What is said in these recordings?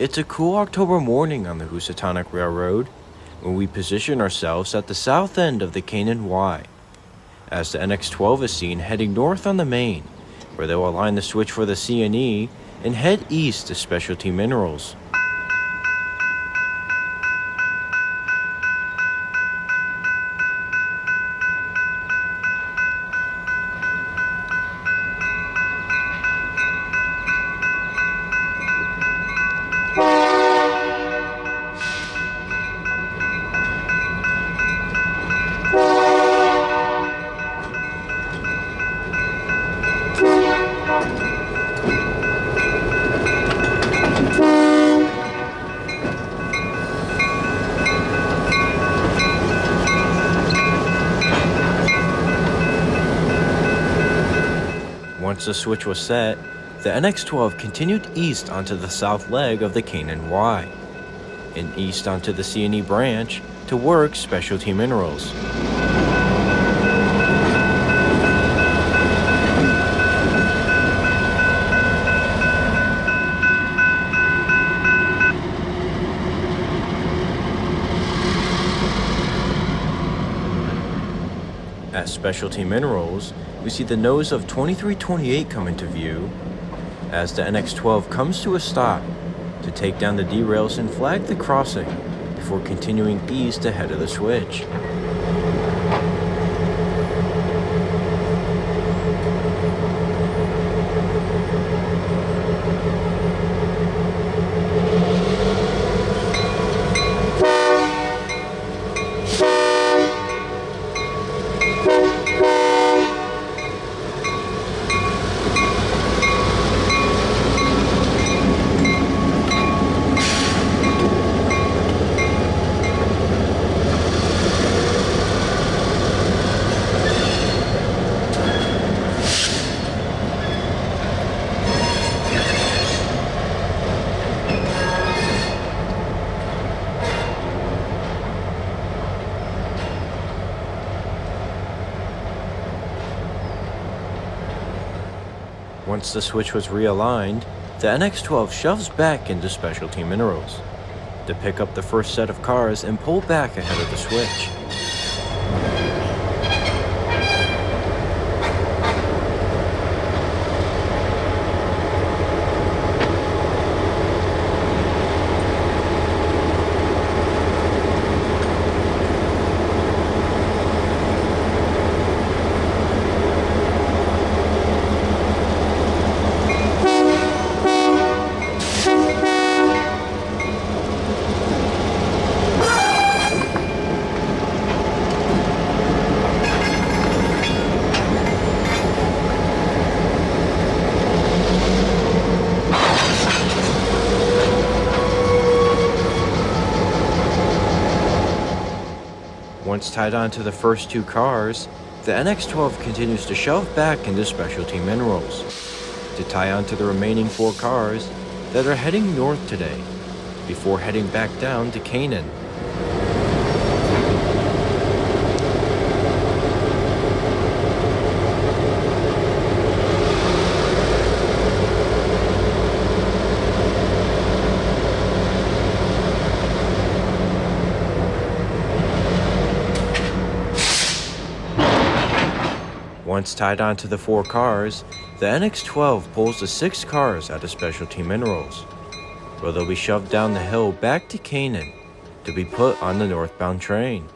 It's a cool October morning on the Housatonic Railroad when we position ourselves at the south end of the Canaan Y, as the NX-12 is seen heading north on the main, where they'll align the switch for the C&E and head east to Specialty Minerals. Once the switch was set, the NX-12 continued east onto the south leg of the Canaan Y, and east onto the C&E branch to work Specialty Minerals. At Specialty Minerals, we see the nose of 2328 come into view as the NX-12 comes to a stop to take down the derails and flag the crossing before continuing east ahead of the switch. Once the switch was realigned, the NX-12 shoves back into Specialty Minerals to pick up the first set of cars and pull back ahead of the switch. Once tied onto the first two cars, the NX-12 continues to shove back into Specialty Minerals to tie onto the remaining four cars that are heading north today, before heading back down to Canaan. Once tied onto the four cars, the NX-12 pulls the six cars out of Specialty Minerals, where they'll be shoved down the hill back to Canaan to be put on the northbound train.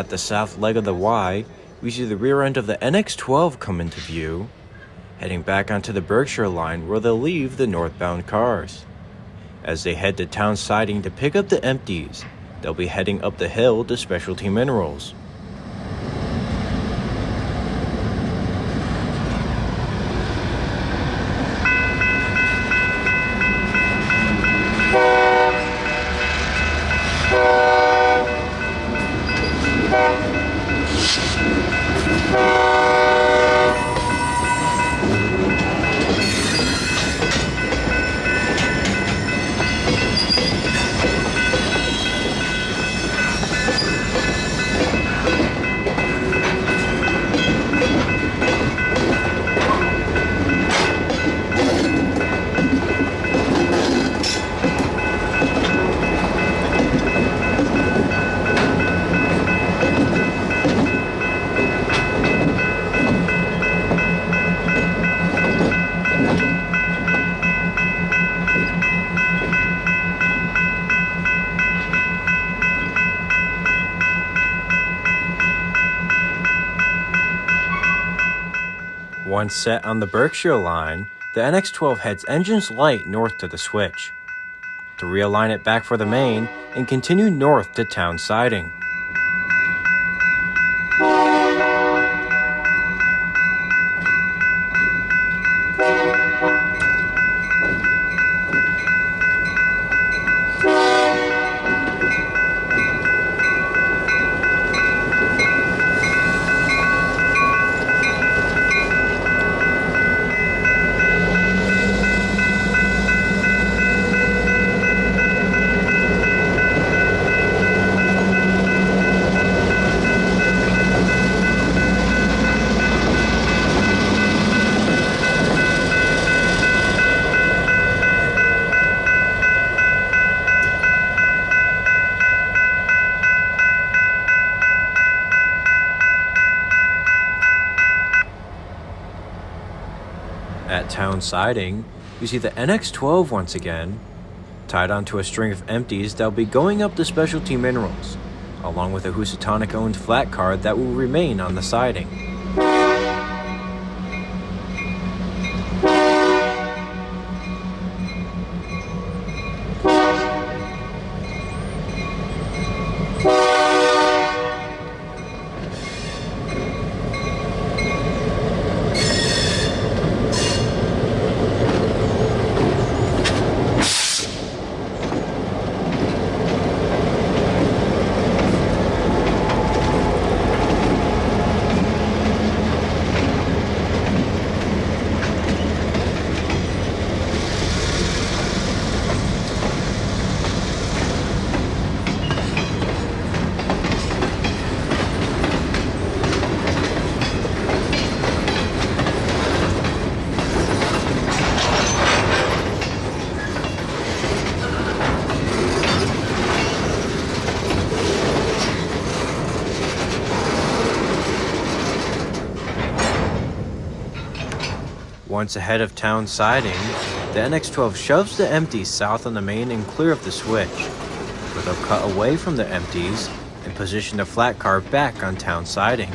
At the south leg of the Y, we see the rear end of the NX-12 come into view, heading back onto the Berkshire line where they'll leave the northbound cars. As they head to town siding to pick up the empties, they'll be heading up the hill to Specialty Minerals. Once set on the Berkshire line, the NX-12 heads engines light north to the switch, to realign it back for the main and continue north to town siding. At town siding, we see the NX-12 once again, tied onto a string of empties that'll be going up to Specialty Minerals, along with a Housatonic-owned flat car that will remain on the siding. Once ahead of town siding, the NX-12 shoves the empties south on the main and clear of the switch, where they'll cut away from the empties and position the flat car back on town siding.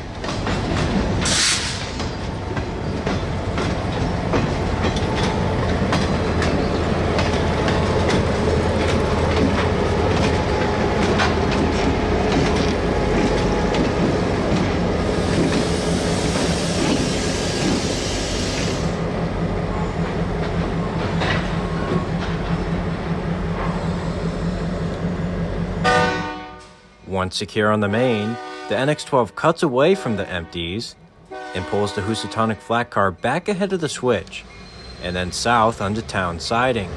Once secure on the main, the NX-12 cuts away from the empties and pulls the Housatonic flat car back ahead of the switch, and then south onto town siding.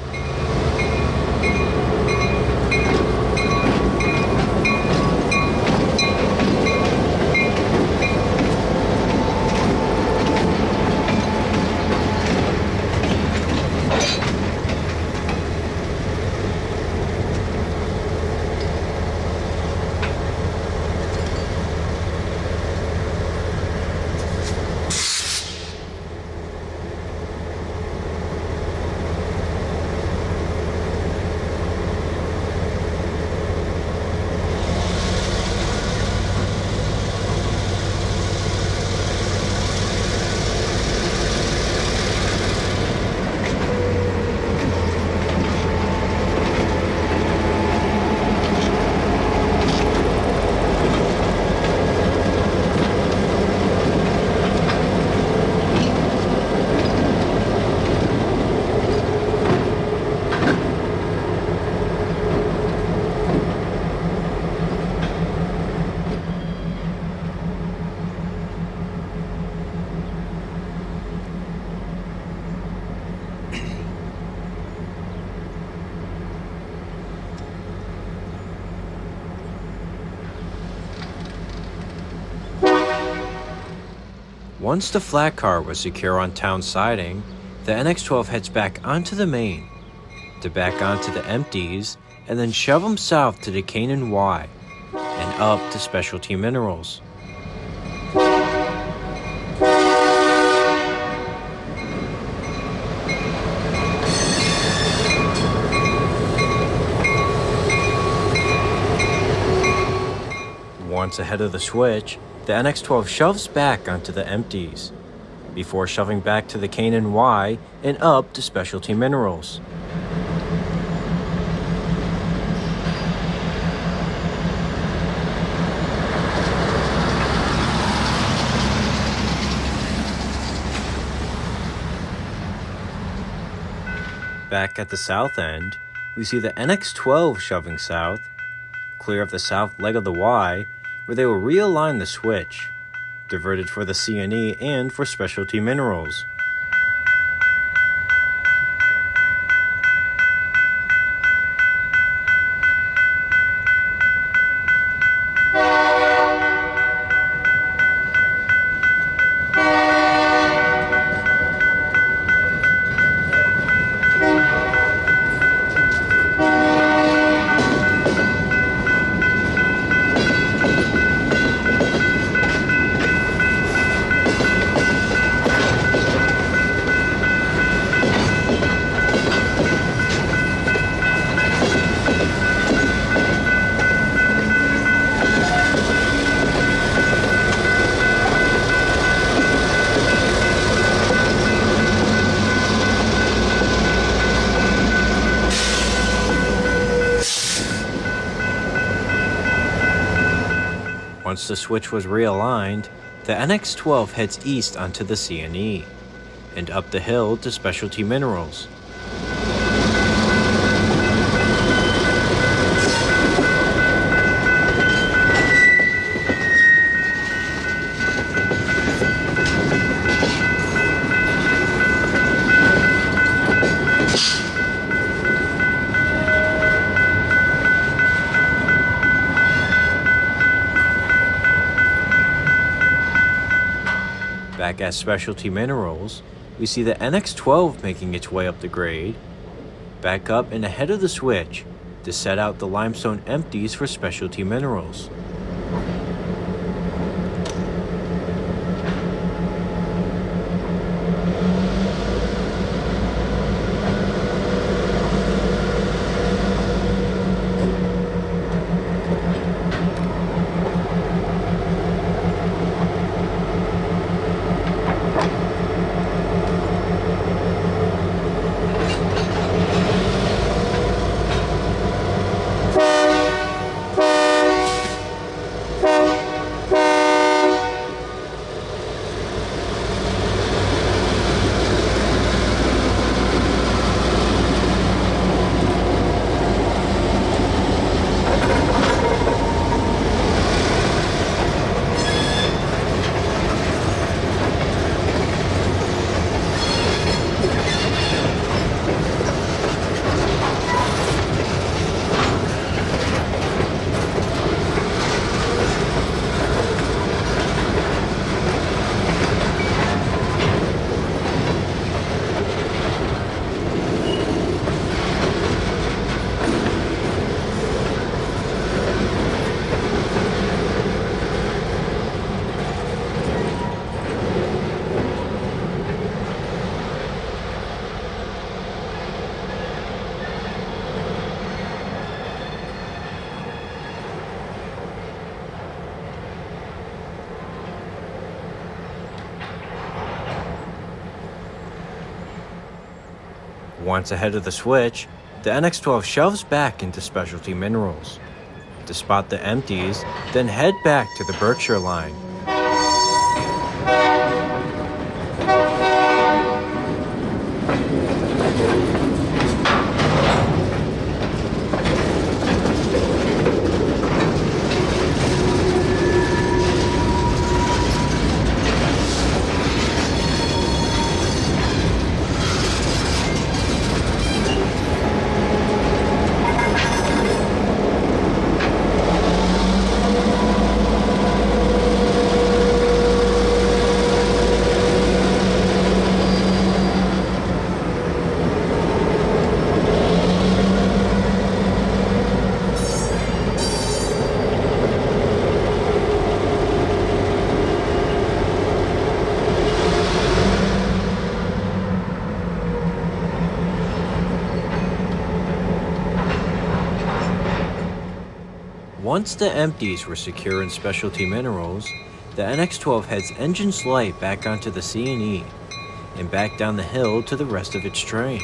Once the flat car was secure on town siding, the NX-12 heads back onto the main to back onto the empties and then shove them south to the Canaan Y and up to specialty minerals. Once ahead of the switch, the NX-12 shoves back onto the empties, before shoving back to the Canaan Y and up to specialty minerals. Back at the south end, we see the NX-12 shoving south, clear of the south leg of the Y, where they will realign the switch, diverted for the C&E and for specialty minerals. Once the switch was realigned, the NX-12 heads east onto the C&E, and up the hill to specialty minerals. Back at specialty minerals, we see the NX-12 making its way up the grade, back up and ahead of the switch to set out the limestone empties for specialty minerals. Once ahead of the switch, the NX-12 shoves back into specialty minerals to spot the empties, then head back to the Berkshire line. Once the empties were secure in specialty minerals, the NX-12 heads engines light back onto the C&E and back down the hill to the rest of its train.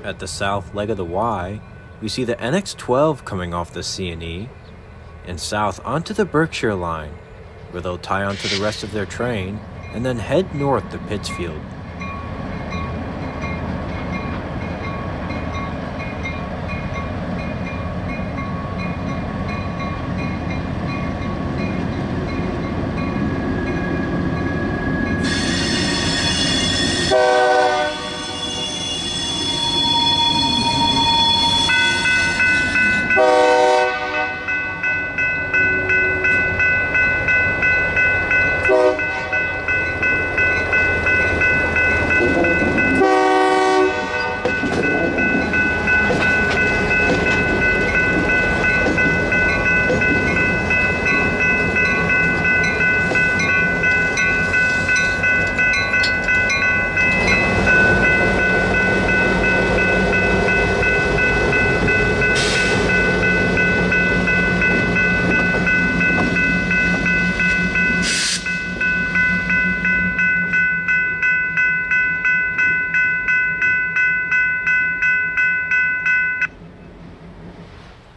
At the south leg of the Y, we see the NX-12 coming off the C&E and south onto the Berkshire line, where they'll tie onto the rest of their train and then head north to Pittsfield.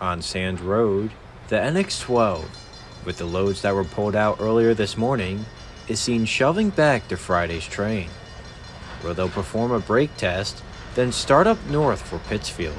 On Sand Road, the NX-12, with the loads that were pulled out earlier this morning, is seen shoving back to Friday's train, where they'll perform a brake test, then start up north for Pittsfield.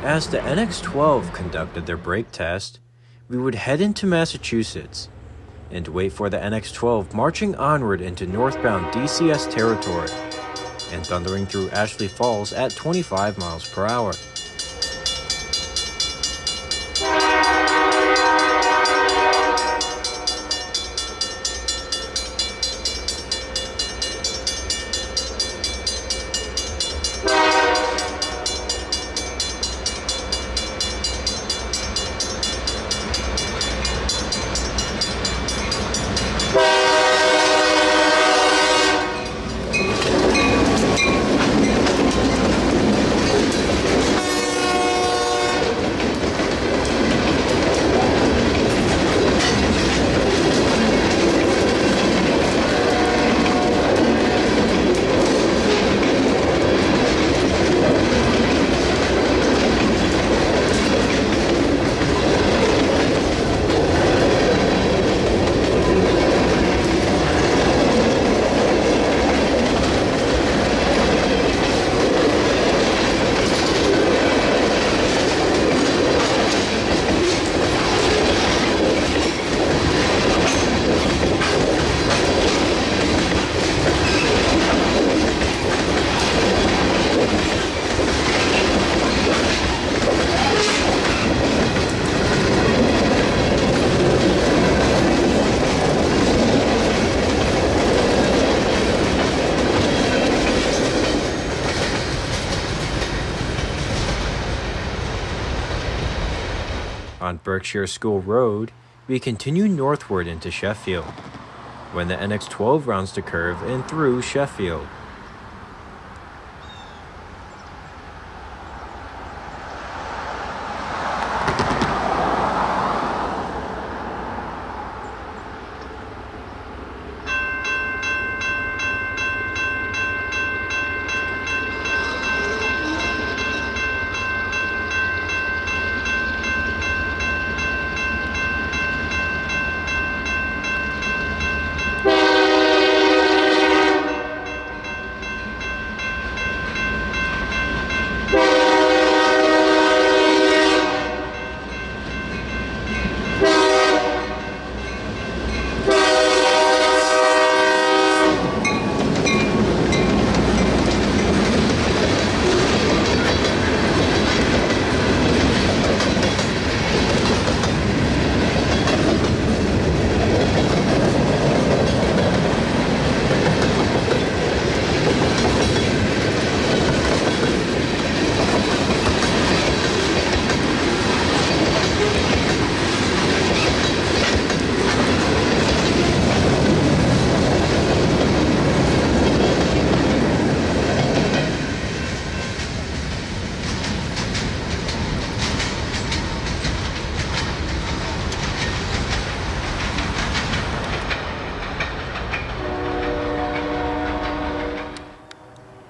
As the NX-12 conducted their brake test, we would head into Massachusetts and wait for the NX-12 marching onward into northbound DCS territory and thundering through Ashley Falls at 25 miles per hour. On Berkshire School Road, we continue northward into Sheffield, when the NX12 rounds the curve and through Sheffield.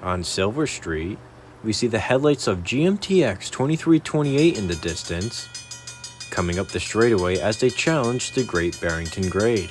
On Silver Street, we see the headlights of GMTX 2328 in the distance, coming up the straightaway as they challenge the Great Barrington Grade.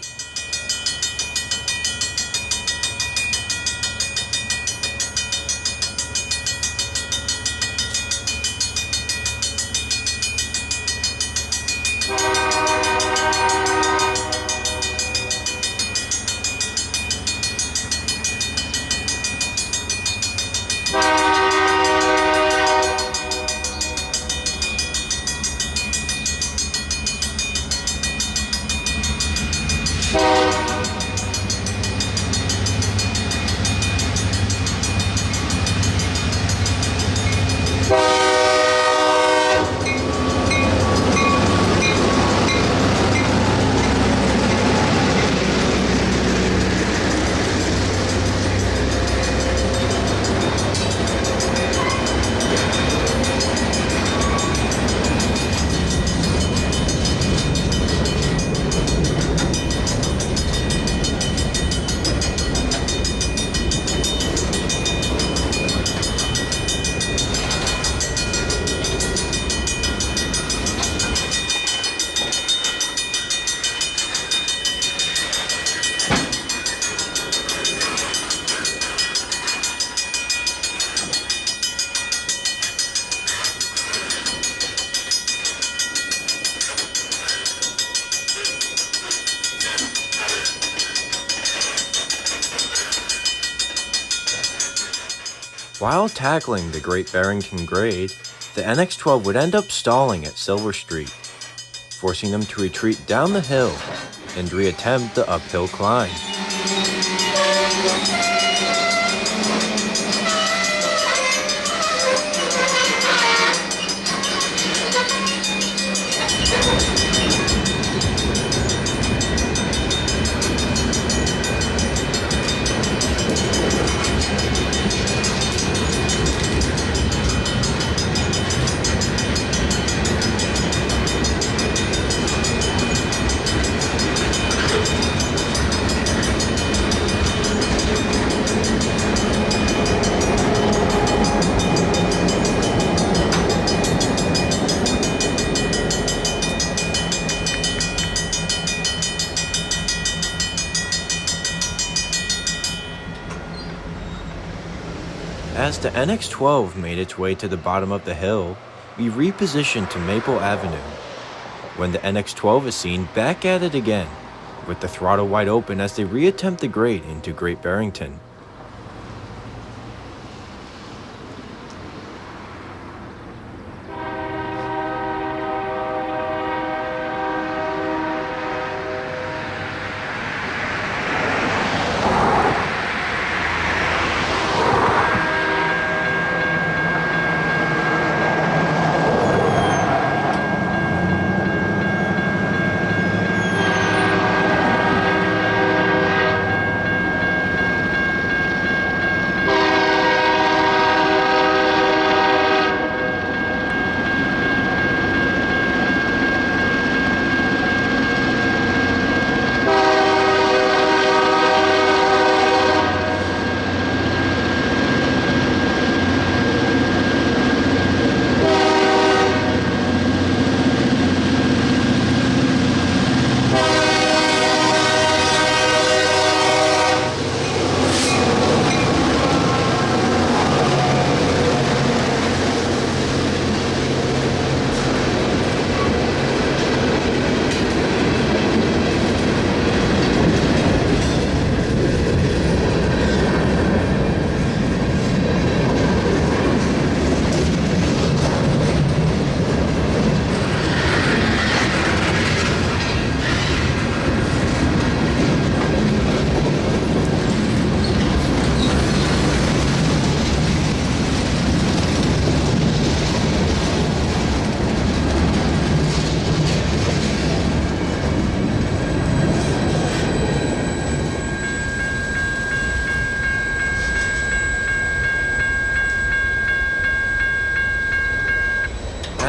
While tackling the Great Barrington Grade, the NX12 would end up stalling at Silver Street, forcing them to retreat down the hill and reattempt the uphill climb. As the NX12 made its way to the bottom of the hill, we repositioned to Maple Avenue, when the NX12 is seen back at it again, with the throttle wide open as they reattempt the grade into Great Barrington.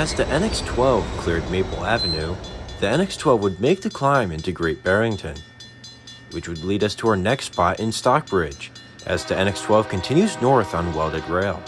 As the NX-12 cleared Maple Avenue, the NX-12 would make the climb into Great Barrington, which would lead us to our next spot in Stockbridge, as the NX-12 continues north on welded rail.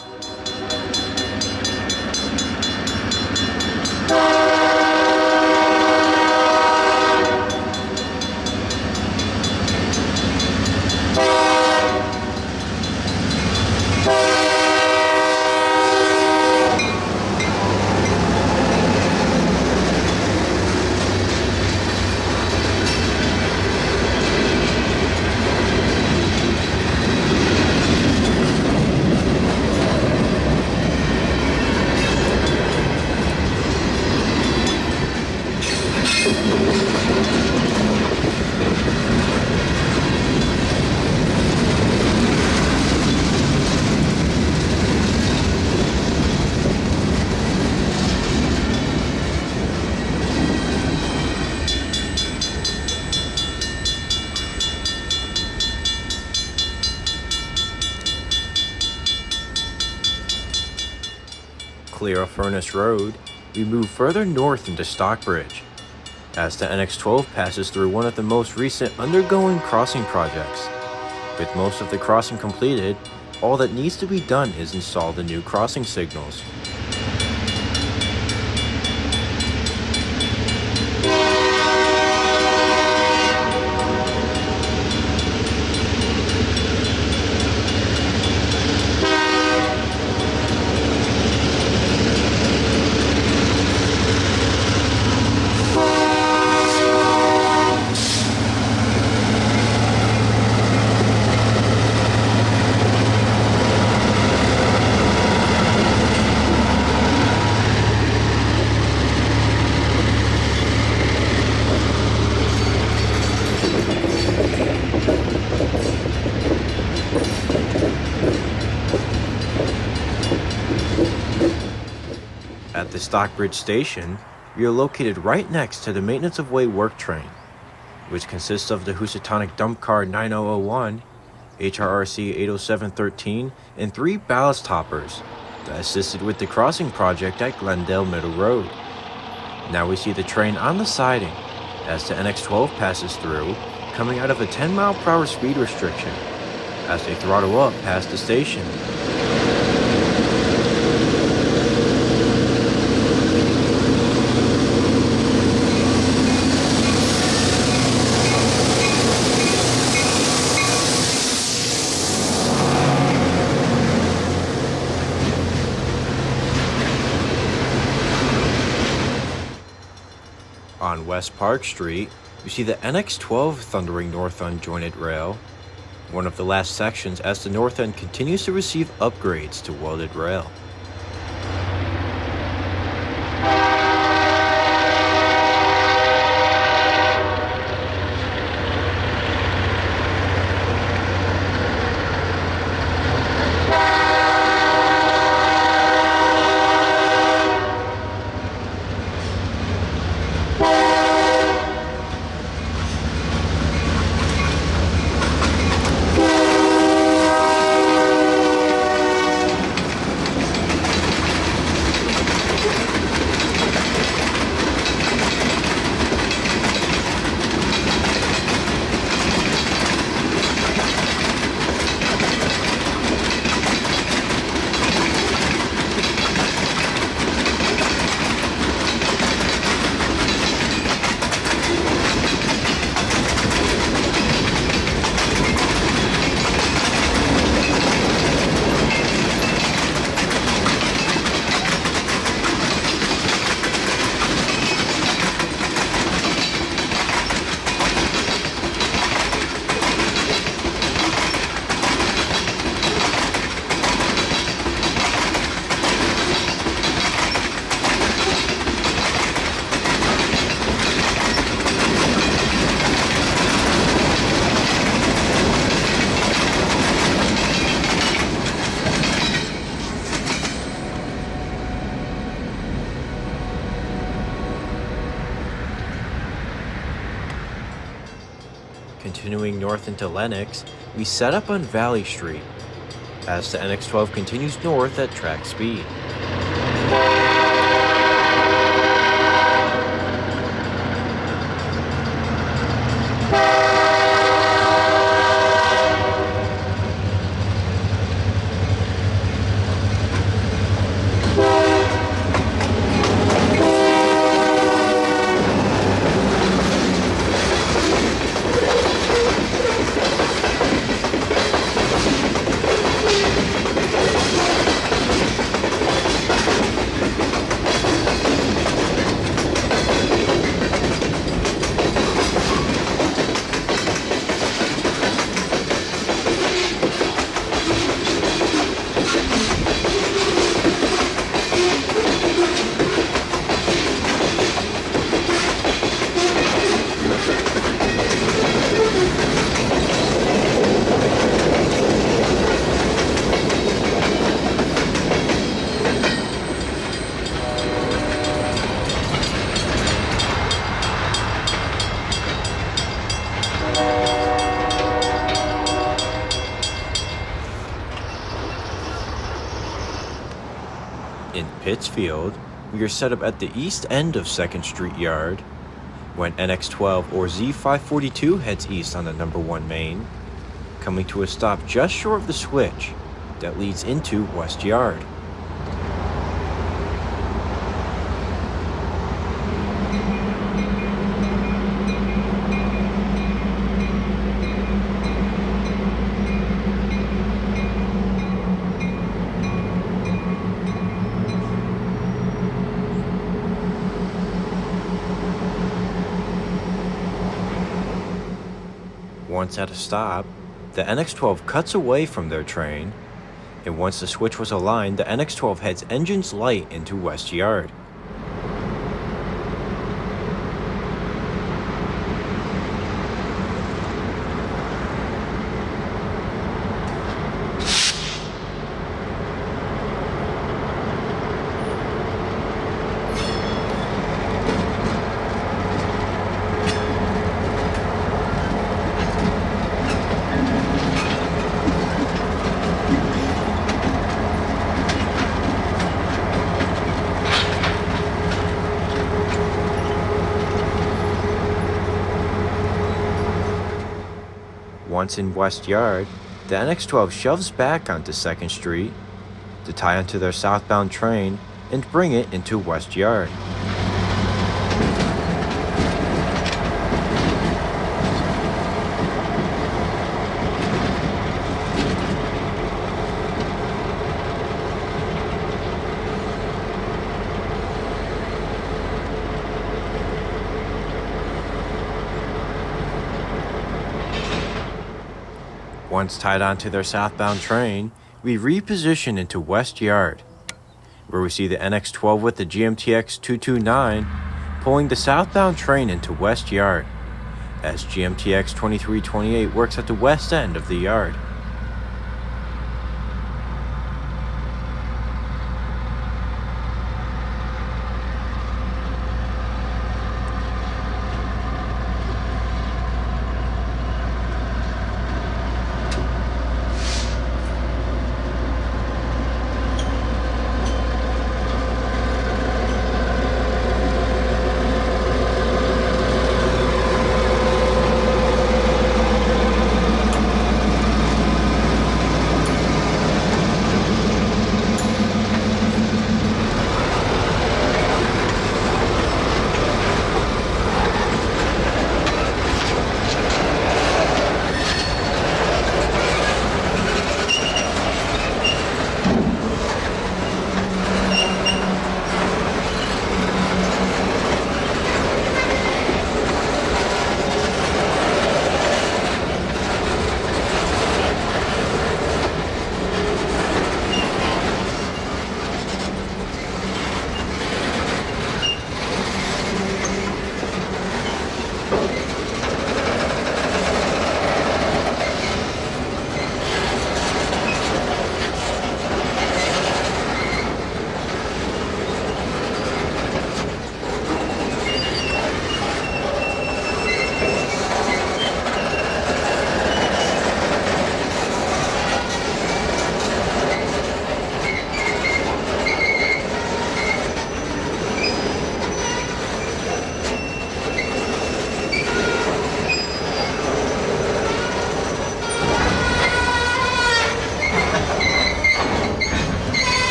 Clear of Furnace Road, we move further north into Stockbridge, as the NX-12 passes through one of the most recent undergoing crossing projects. With most of the crossing completed, all that needs to be done is install the new crossing signals. At the Stockbridge station, we are located right next to the Maintenance of Way work train, which consists of the Housatonic dump car 9001, HRRC 80713, and 3 ballast hoppers that assisted with the crossing project at Glendale Middle Road. Now we see the train on the siding as the NX-12 passes through, coming out of a 10-mile-per-hour speed restriction as they throttle up past the station. On West Park Street, you see the NX-12 thundering north on jointed rail, one of the last sections as the north end continues to receive upgrades to welded rail. Continuing north into Lenox, we set up on Valley Street as the NX-12 continues north at track speed. Pittsfield, we are set up at the east end of 2nd Street Yard. When NX12 or Z542 heads east on the number 1 main, coming to a stop just short of the switch that leads into West Yard. Once at a stop, the NX12 cuts away from their train, and once the switch was aligned, the NX12 heads engines light into West Yard. Once in West Yard, the NX12 shoves back onto 2nd Street to tie onto their southbound train and bring it into West Yard. Once tied onto their southbound train, we reposition into West Yard, where we see the NX12 with the GMTX 229 pulling the southbound train into West Yard, as GMTX 2328 works at the west end of the yard.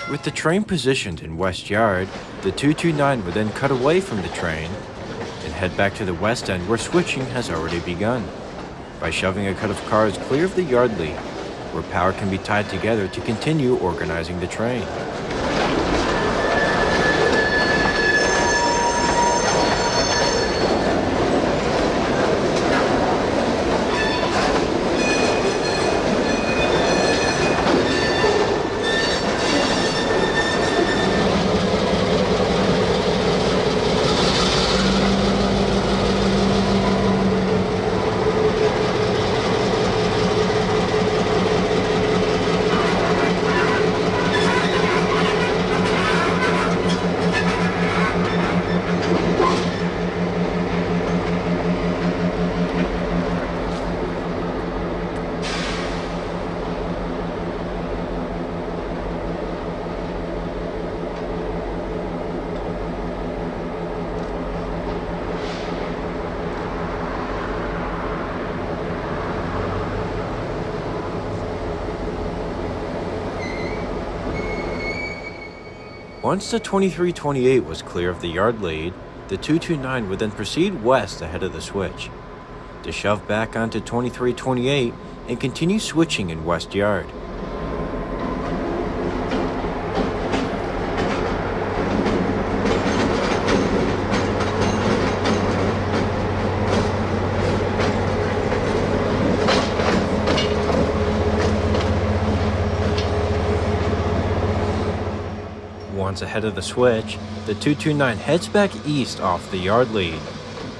With the train positioned in West Yard, the 229 would then cut away from the train and head back to the west end where switching has already begun, by shoving a cut of cars clear of the yard lead, where power can be tied together to continue organizing the train. Once the 2328 was clear of the yard lead, the 229 would then proceed west ahead of the switch, to shove back onto 2328 and continue switching in west yard. Once ahead of the switch, the 229 heads back east off the yard lead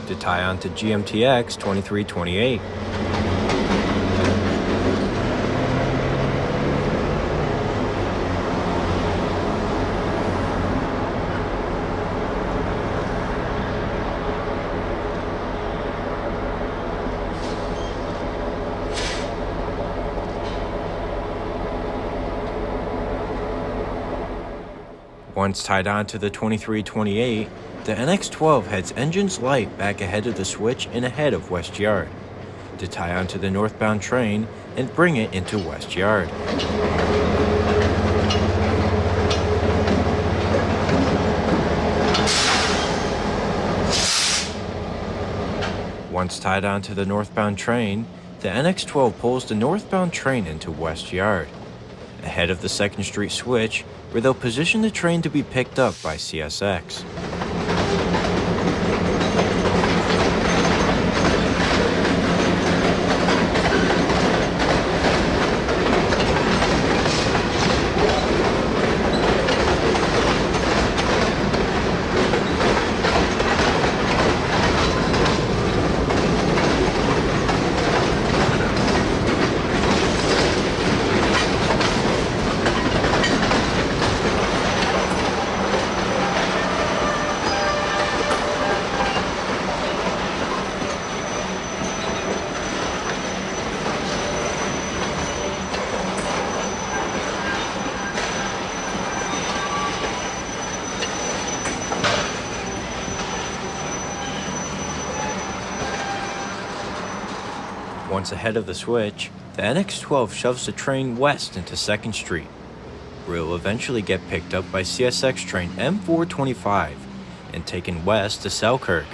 to tie on to GMTX 2328. Once tied on to the 2328, the NX-12 heads engines light back ahead of the switch and ahead of West Yard, to tie onto the northbound train and bring it into West Yard. Once tied onto the northbound train, the NX-12 pulls the northbound train into West Yard, ahead of the 2nd Street switch, where they'll position the train to be picked up by CSX. Once ahead of the switch, the NX-12 shoves the train west into 2nd Street, where it will eventually get picked up by CSX train M425 and taken west to Selkirk.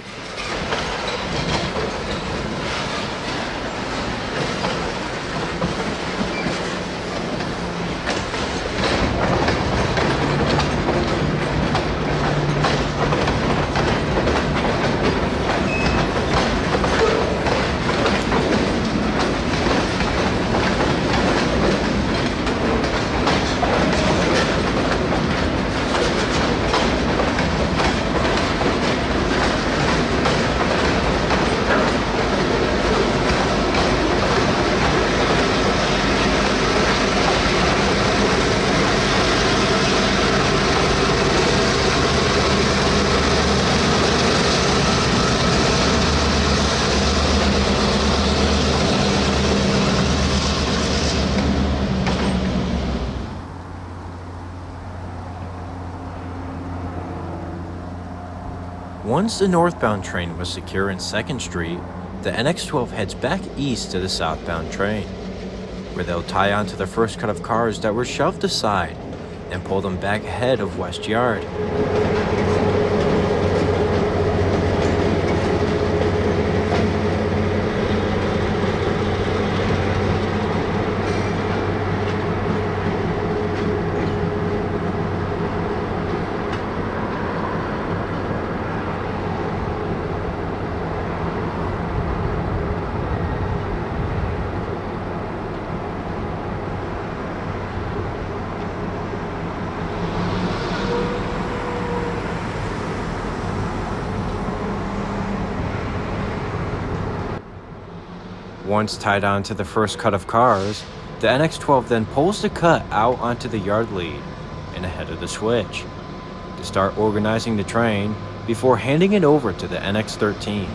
Once the northbound train was secure in 2nd Street, the NX-12 heads back east to the southbound train, where they'll tie onto the first cut of cars that were shoved aside and pull them back ahead of West Yard. Once tied onto the first cut of cars, the NX-12 then pulls the cut out onto the yard lead and ahead of the switch to start organizing the train before handing it over to the NX-13.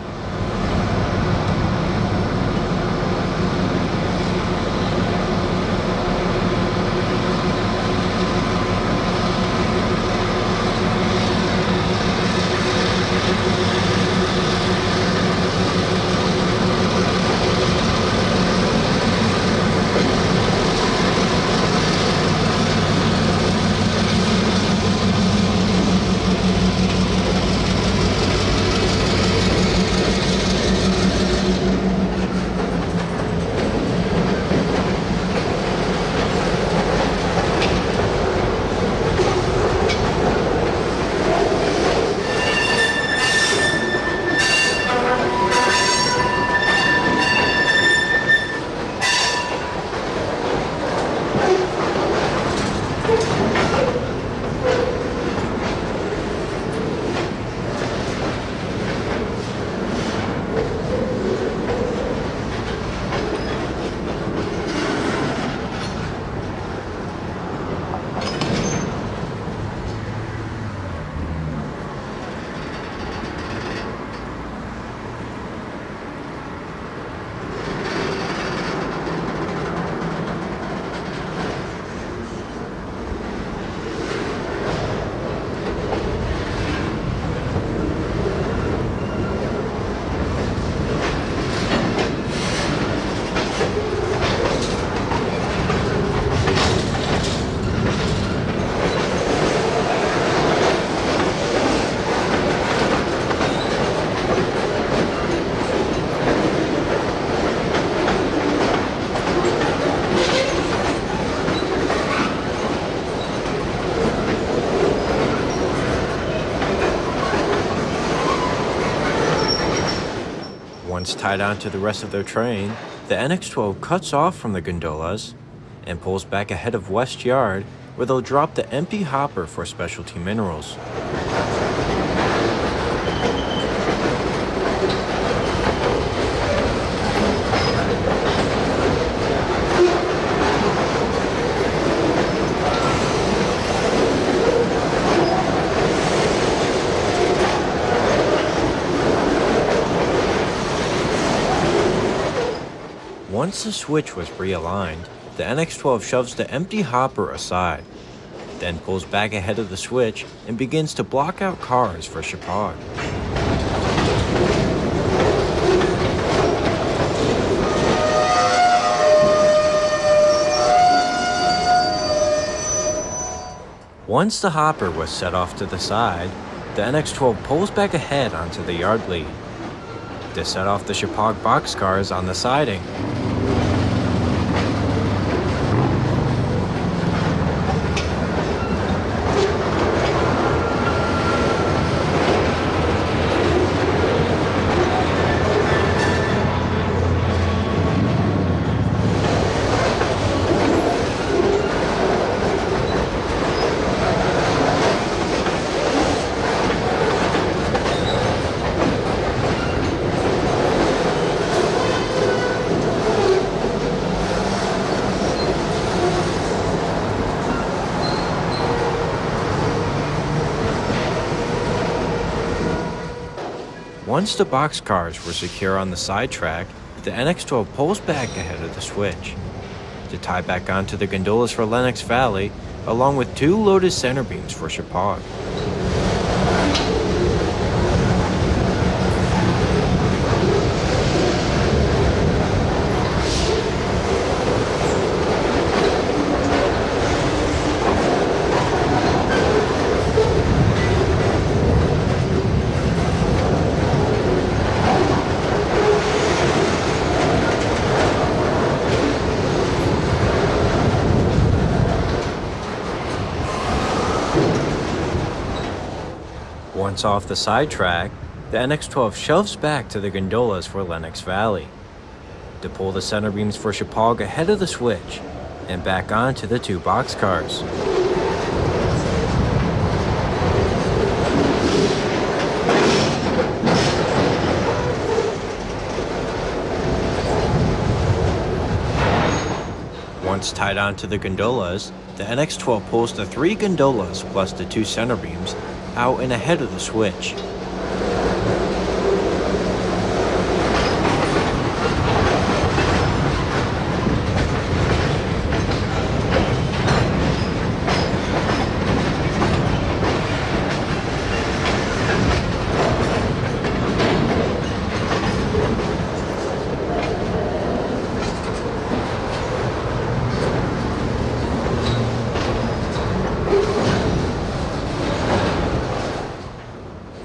Once tied onto the rest of their train, the NX-12 cuts off from the gondolas and pulls back ahead of West Yard, where they'll drop the empty hopper for specialty minerals. Once the switch was realigned, the NX-12 shoves the empty hopper aside, then pulls back ahead of the switch and begins to block out cars for Chippewa. Once the hopper was set off to the side, the NX-12 pulls back ahead onto the yard lead to set off the Chippewa boxcars on the siding. Once the boxcars were secure on the sidetrack, the NX-12 pulls back ahead of the switch to tie back onto the gondolas for Lenox Valley, along with 2 loaded center beams for Chippewa. Once off the sidetrack, the NX-12 shoves back to the gondolas for Lenox Valley to pull the center beams for Chippewa ahead of the switch and back onto the 2 boxcars. Once tied onto the gondolas, the NX-12 pulls the 3 gondolas plus the 2 center beams out and ahead of the switch.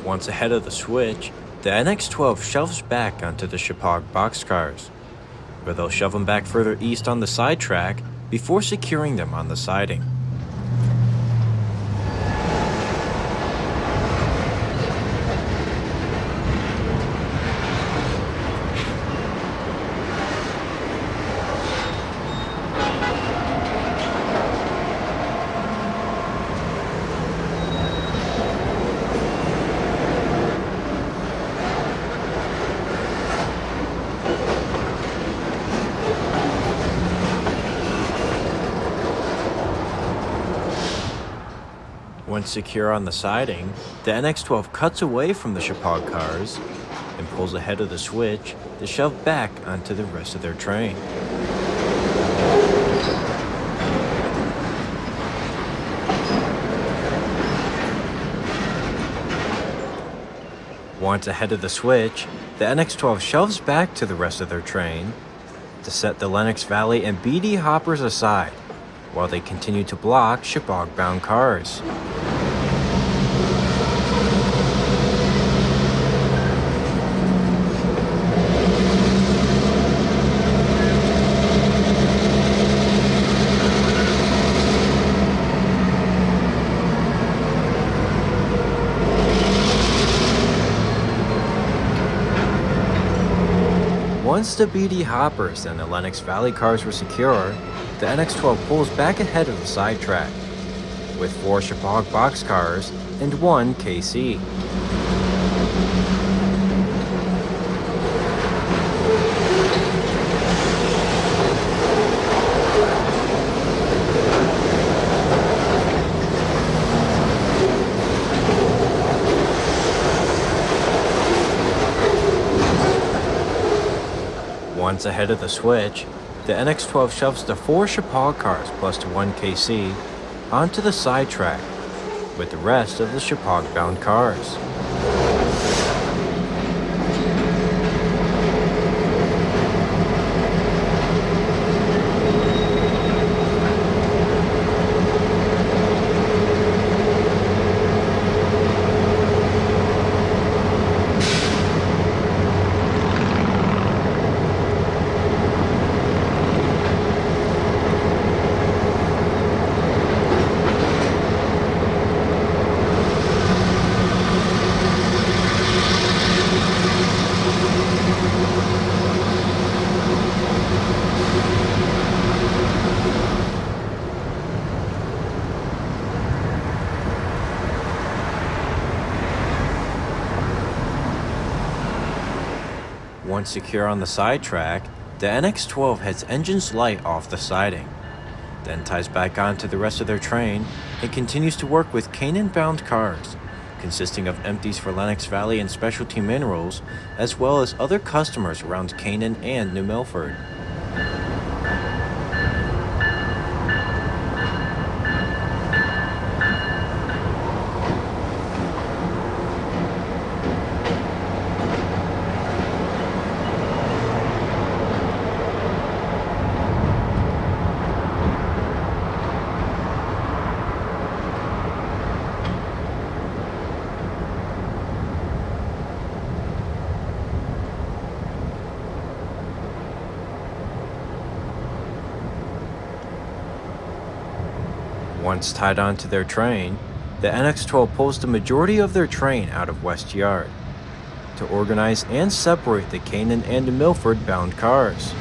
Once ahead of the switch, the NX-12 shoves back onto the Chippewa boxcars, where they'll shove them back further east on the sidetrack before securing them on the siding. Once secure on the siding, the NX-12 cuts away from the Chippewa cars and pulls ahead of the switch to shove back onto the rest of their train. Once ahead of the switch, the NX-12 shoves back to the rest of their train to set the Lenox Valley and BD hoppers aside while they continue to block Chippewa-bound cars. Once the BD hoppers and the Lennox Valley cars were secure, the NX-12 pulls back ahead of the sidetrack, with 4 Chippewa boxcars and 1 KC. Once ahead of the switch, the NX-12 shoves the 4 Chippewa cars plus the 1 KC onto the sidetrack with the rest of the Chippewa-bound cars. Once secure on the sidetrack, the NX-12 has engines light off the siding, then ties back onto the rest of their train and continues to work with Canaan-bound cars, consisting of empties for Lennox Valley and specialty minerals, as well as other customers around Canaan and New Milford. Once tied onto their train, the NX-12 pulls the majority of their train out of West Yard to organize and separate the Canaan and New Milford bound cars.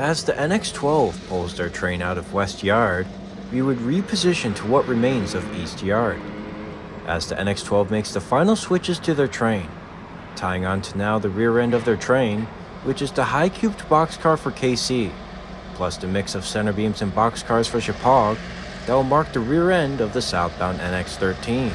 As the NX-12 pulls their train out of West Yard, we would reposition to what remains of East Yard, as the NX-12 makes the final switches to their train, tying on to now the rear end of their train, which is the high-cubed boxcar for KC, plus the mix of center beams and boxcars for Chippewa that will mark the rear end of the southbound NX-13.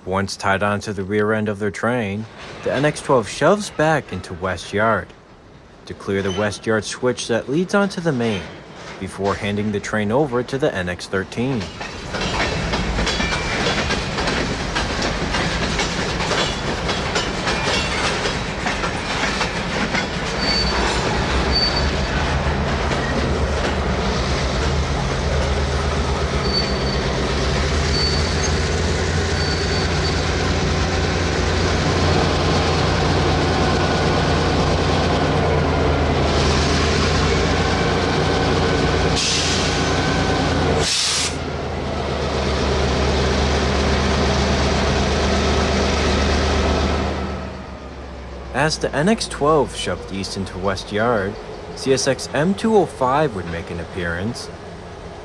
Once tied onto the rear end of their train, the NX-12 shoves back into West Yard to clear the West Yard switch that leads onto the main before handing the train over to the NX-13. As the NX-12 shoved east into West Yard, CSX M205 would make an appearance,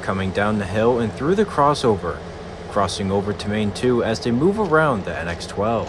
coming down the hill and through the crossover, crossing over to Main 2 as they move around the NX-12.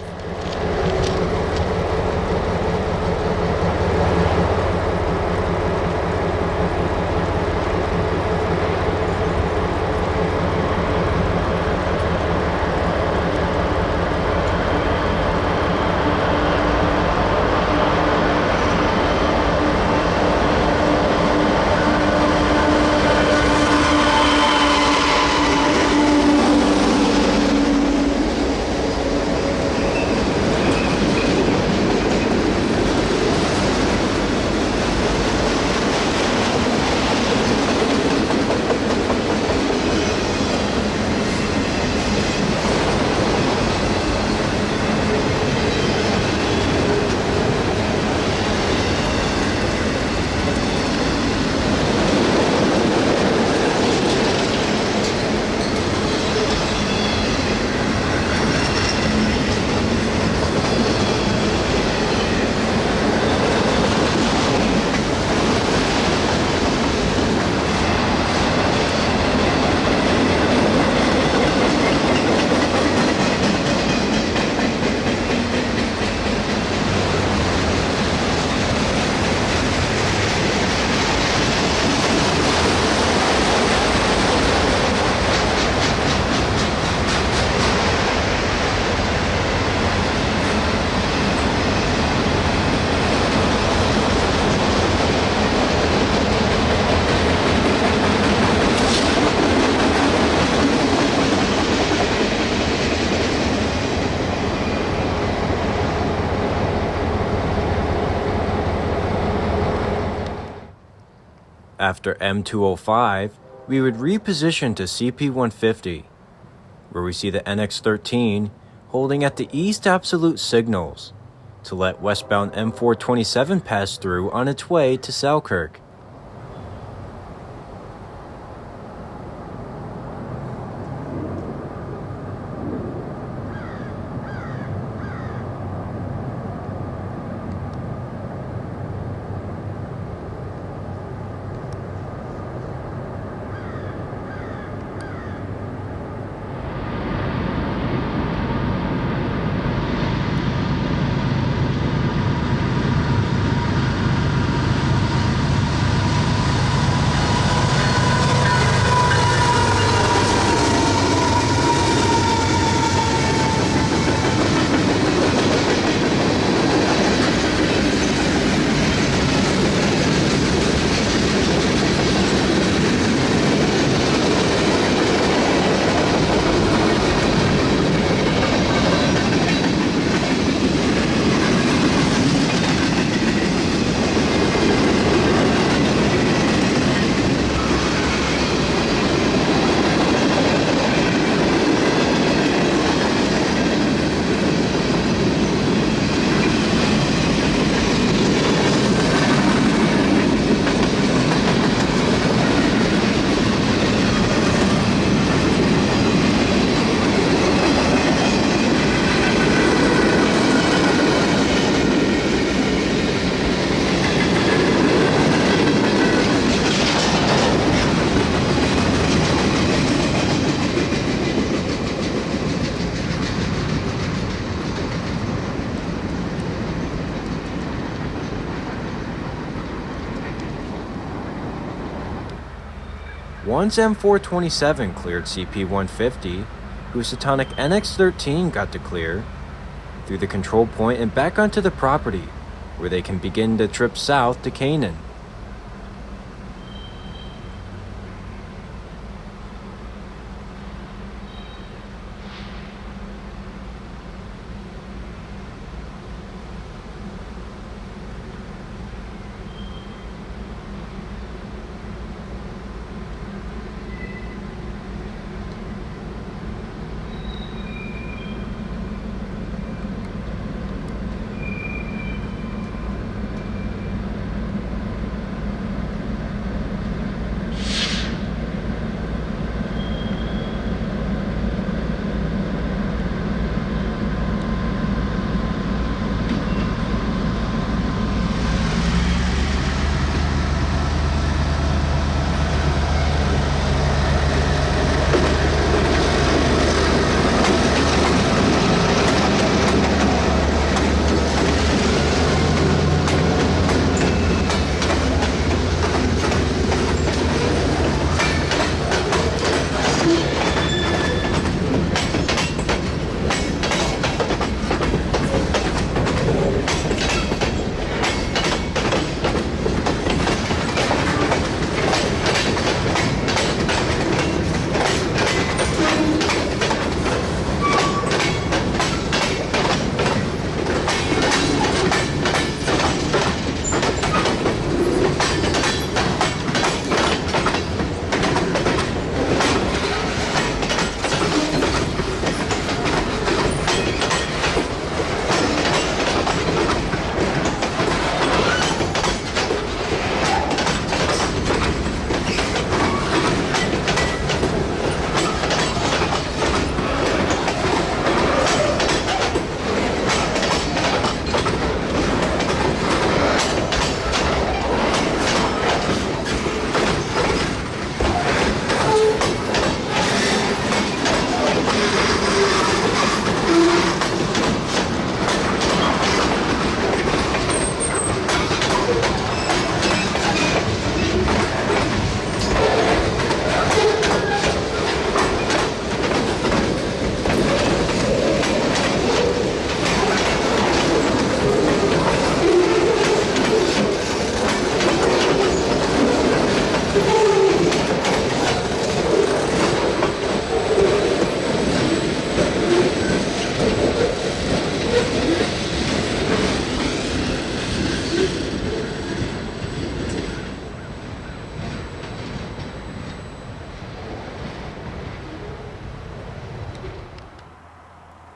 After M205, we would reposition to CP150, where we see the NX-13 holding at the east absolute signals to let westbound M427 pass through on its way to Selkirk. Once M427 cleared CP150, Housatonic NX-13 got to clear through the control point and back onto the property, where they can begin the trip south to Canaan.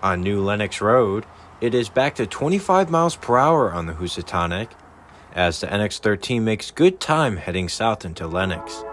On New Lenox Road, it is back to 25 miles per hour on the Housatonic, as the NX13 makes good time heading south into Lenox.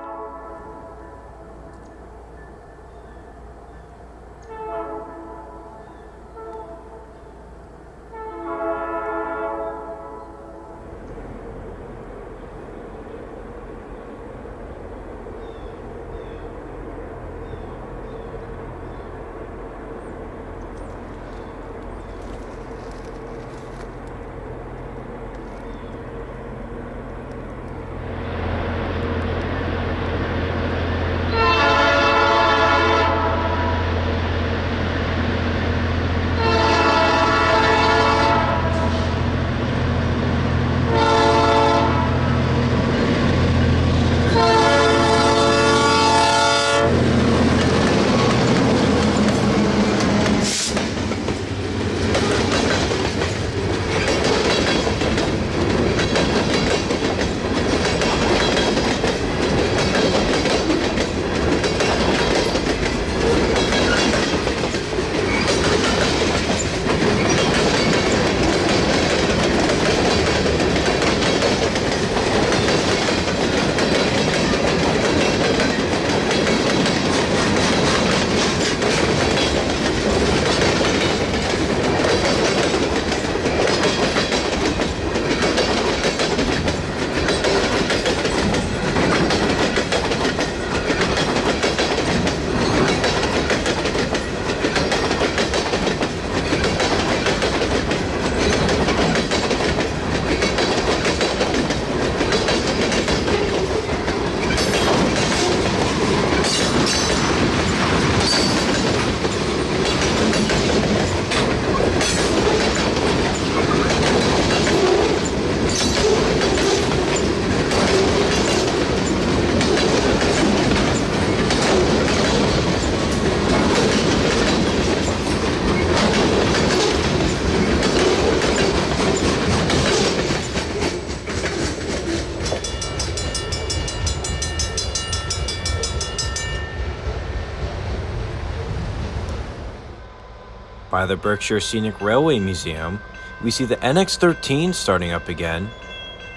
By the Berkshire Scenic Railway Museum, we see the NX13 starting up again,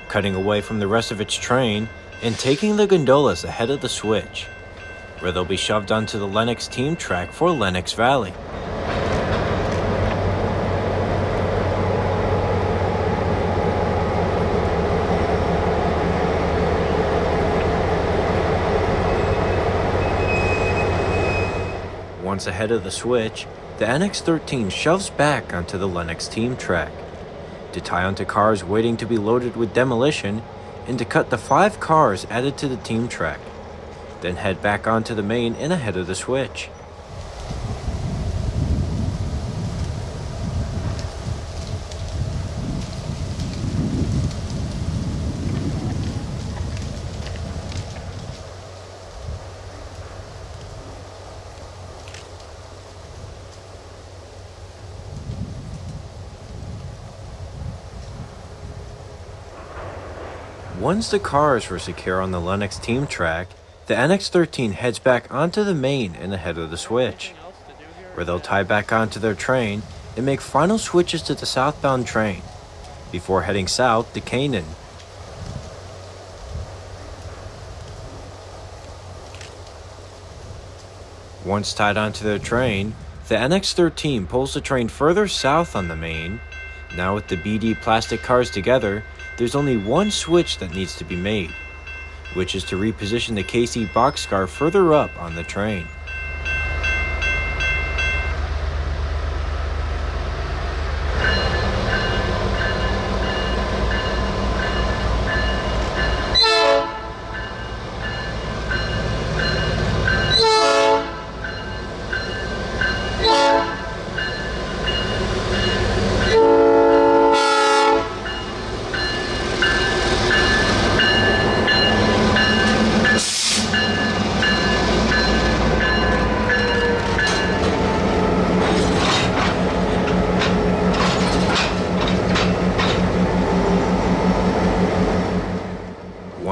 cutting away from the rest of its train and taking the gondolas ahead of the switch, where they'll be shoved onto the Lenox team track for Lenox Valley. Once ahead of the switch, the NX13 shoves back onto the Lenox team track to tie onto cars waiting to be loaded with demolition and to cut the 5 cars added to the team track, then head back onto the main and ahead of the switch. Once the cars were secure on the Lenox team track, the NX13 heads back onto the main and ahead of the switch, where they'll tie back onto their train and make final switches to the southbound train, before heading south to Canaan. Once tied onto their train, the NX13 pulls the train further south on the main. Now with the BD plastic cars together, there's only one switch that needs to be made, which is to reposition the KC boxcar further up on the train.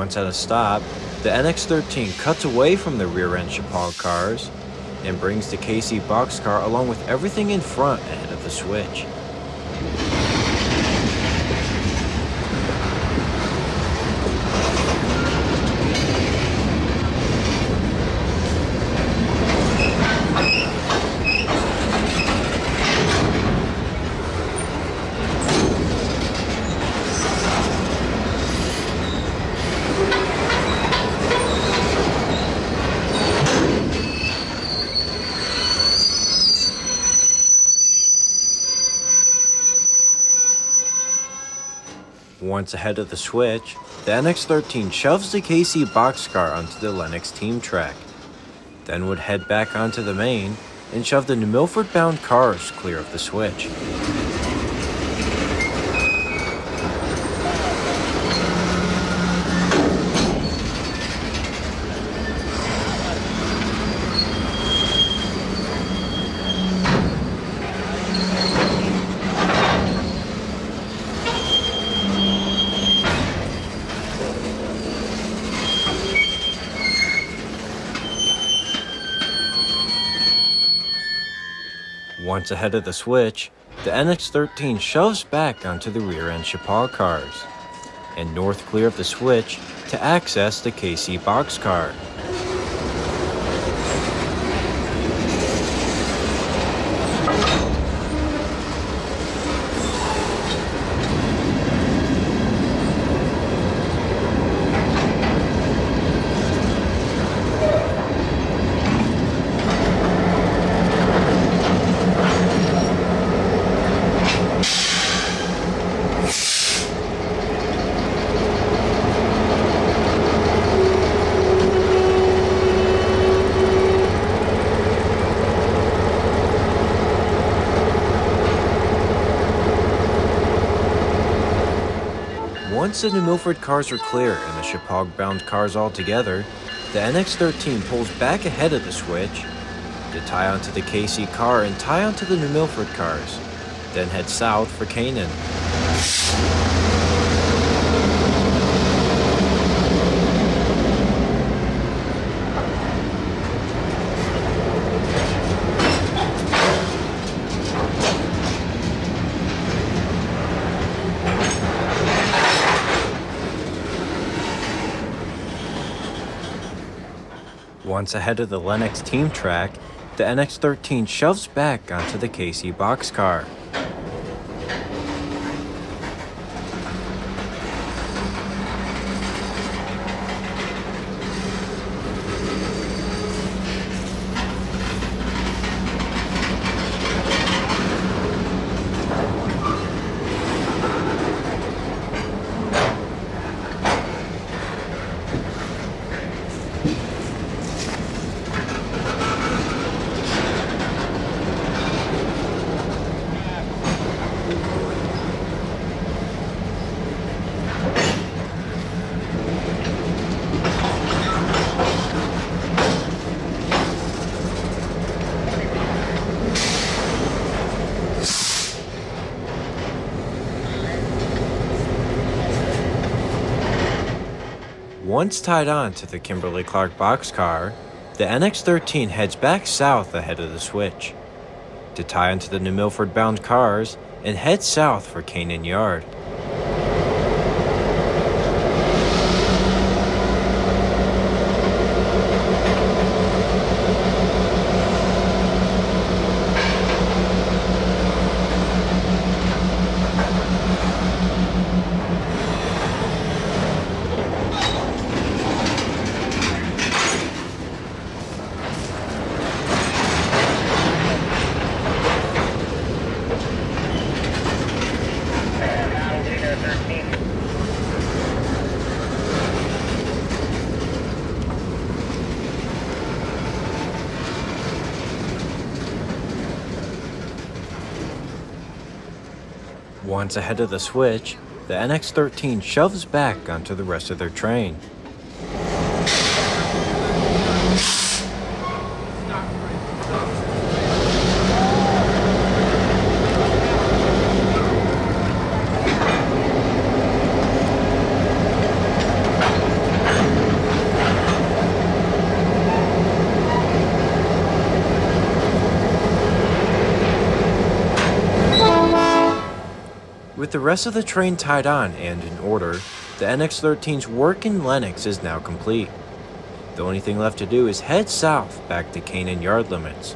Once at a stop, the NX13 cuts away from the rear-end Chapal cars and brings the KC boxcar along with everything in front ahead of the switch. Once ahead of the switch, the NX-13 shoves the KC boxcar onto the Lennox team track, then would head back onto the main and shove the New Milford-bound cars clear of the switch. Once ahead of the switch, the NX-13 shoves back onto the rear-end Chappell cars, and north clear of the switch to access the KC boxcar. Once the New Milford cars are clear and the Chappell-bound cars all together, the NX-13 pulls back ahead of the switch to tie onto the KC car and tie onto the New Milford cars, then head south for Canaan. Once ahead of the Lennox team track, the NX-13 shoves back onto the KC boxcar. Once tied on to the Kimberly-Clark boxcar, the NX-13 heads back south ahead of the switch to tie onto the New Milford-bound cars and head south for Canaan Yard. Once ahead of the switch, the NX-13 shoves back onto the rest of their train. With the rest of the train tied on and in order, the NX-13's work in Lenox is now complete. The only thing left to do is head south back to Canaan yard limits.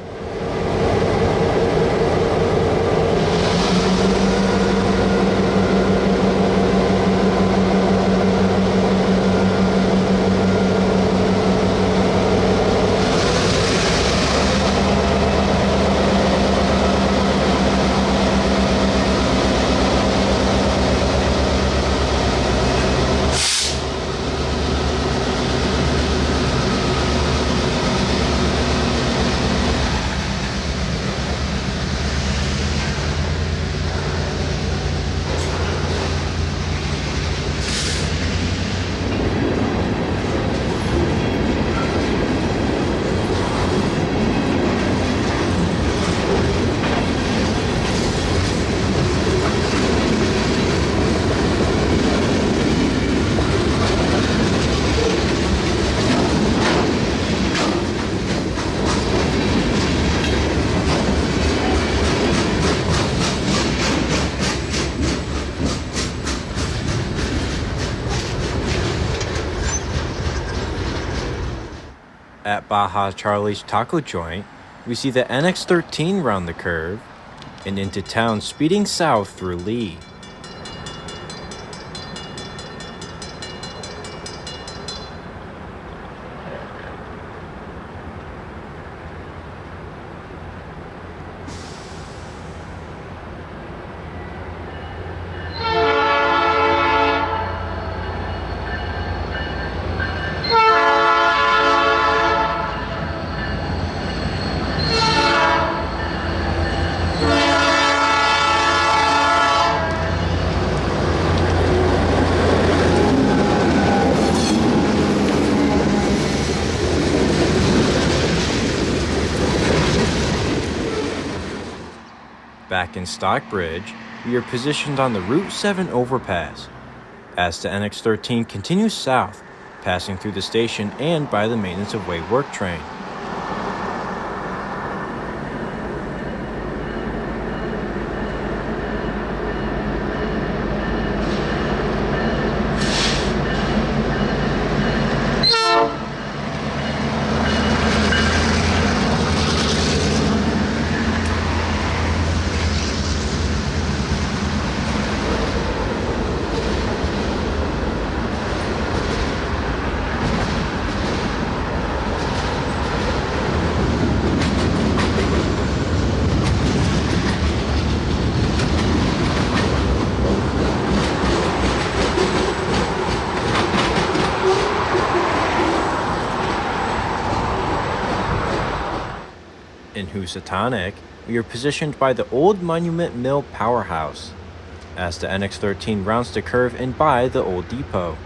At Baja Charlie's taco joint, we see the NX-13 round the curve and into town speeding south through Lee. Back in Stockbridge, we are positioned on the Route 7 overpass, as the NX-13 continues south, passing through the station and by the Maintenance of Way work train. In Housatonic, we are positioned by the old Monument Mill powerhouse, as the NX-13 rounds the curve and by the old depot.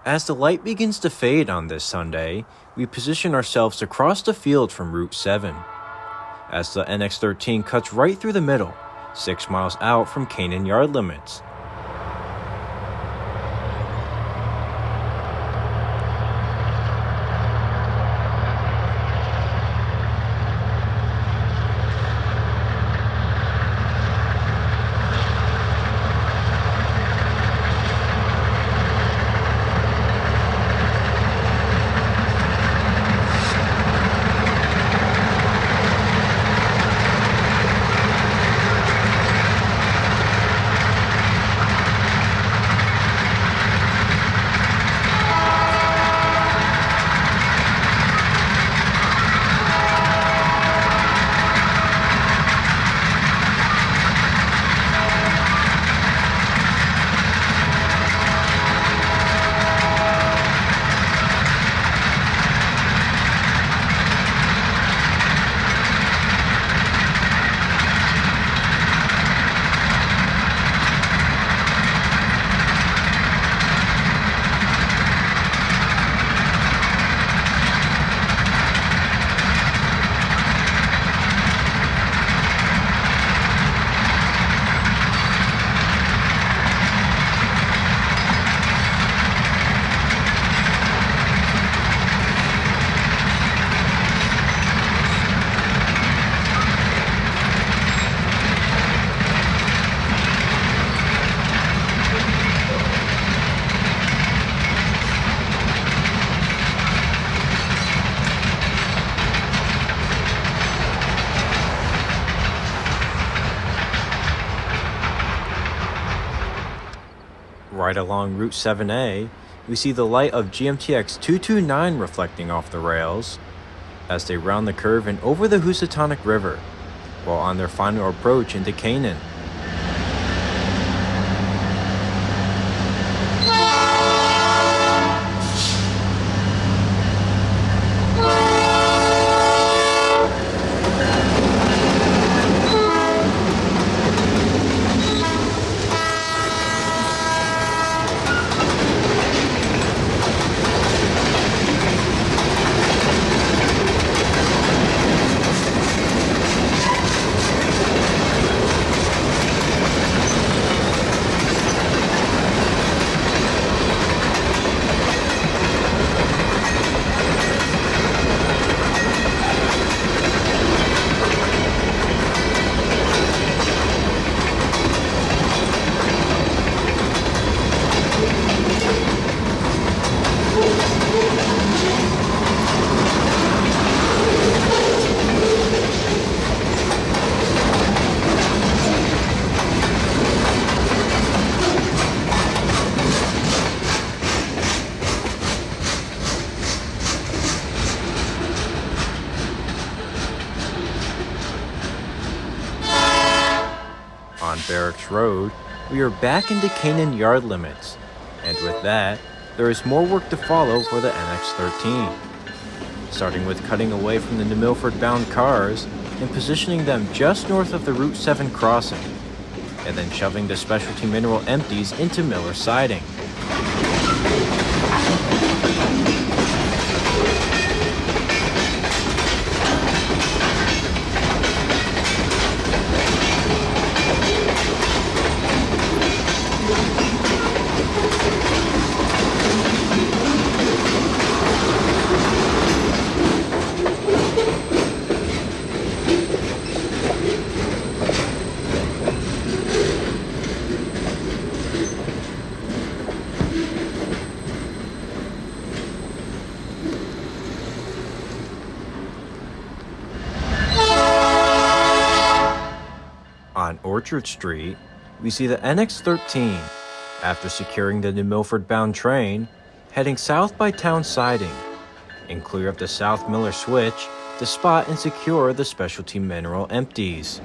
As the light begins to fade on this Sunday, we position ourselves across the field from Route 7, as the NX-13 cuts right through the middle, 6 miles out from Canaan yard limits. Right along Route 7A, we see the light of GMTX 229 reflecting off the rails as they round the curve and over the Housatonic River, while on their final approach into Canaan. On Barracks Road, we are back into Canaan yard limits, and with that, there is more work to follow for the NX-13. Starting with cutting away from the New Milford-bound cars and positioning them just north of the Route 7 crossing, and then shoving the specialty mineral empties into Miller Siding. On Orchard Street, we see the NX-13, after securing the New Milford-bound train, heading south by Town Siding, and clear of the South Miller Switch to spot and secure the specialty mineral empties.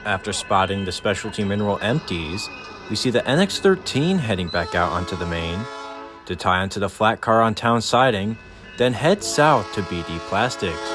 After spotting the specialty mineral empties, we see the NX-13 heading back out onto the main to tie onto the flat car on Town Siding, then head south to BD Plastics.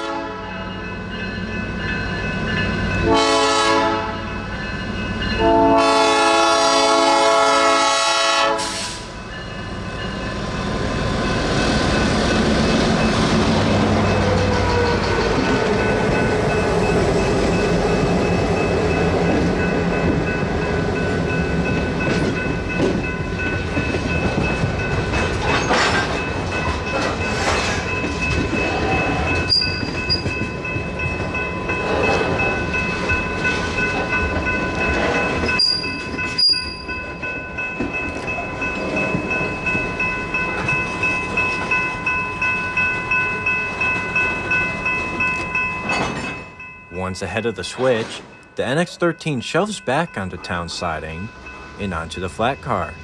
Once ahead of the switch, the NX-13 shoves back onto Town Siding and onto the flat car.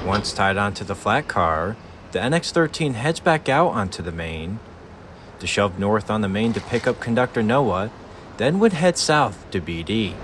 Once tied onto the flat car, the NX-13 heads back out onto the main to shove north on the main to pick up conductor Noah, then would head south to BD.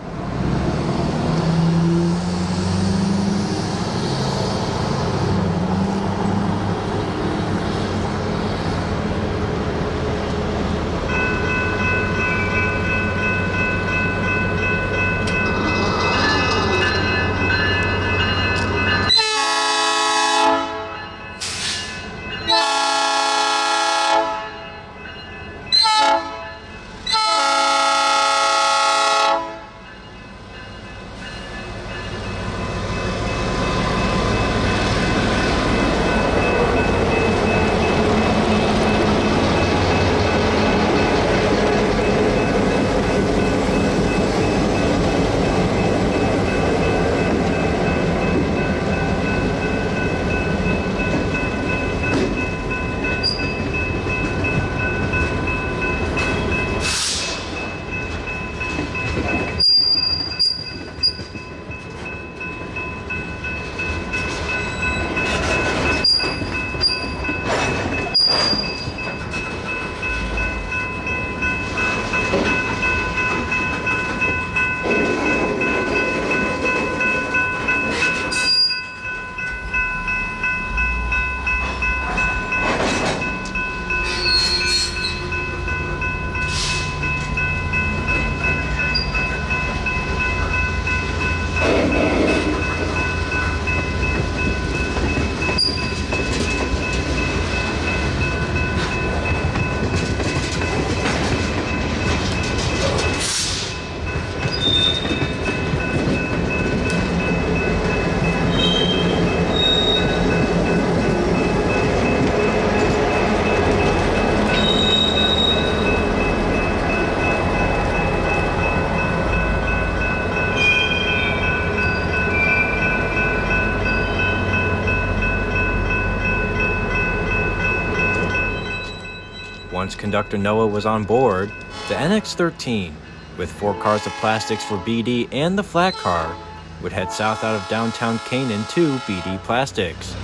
Once conductor Noah was on board, the NX-13, with 4 cars of plastics for BD and the flat car, would head south out of downtown Canaan to BD Plastics.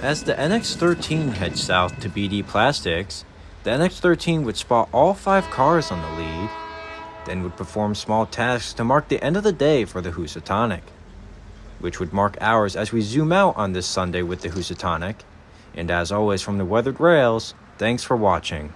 As the NX-13 heads south to BD Plastics, the NX-13 would spot all 5 cars on the lead, then would perform small tasks to mark the end of the day for the Housatonic, which would mark ours as we zoom out on this Sunday with the Housatonic. And as always from the weathered rails, thanks for watching.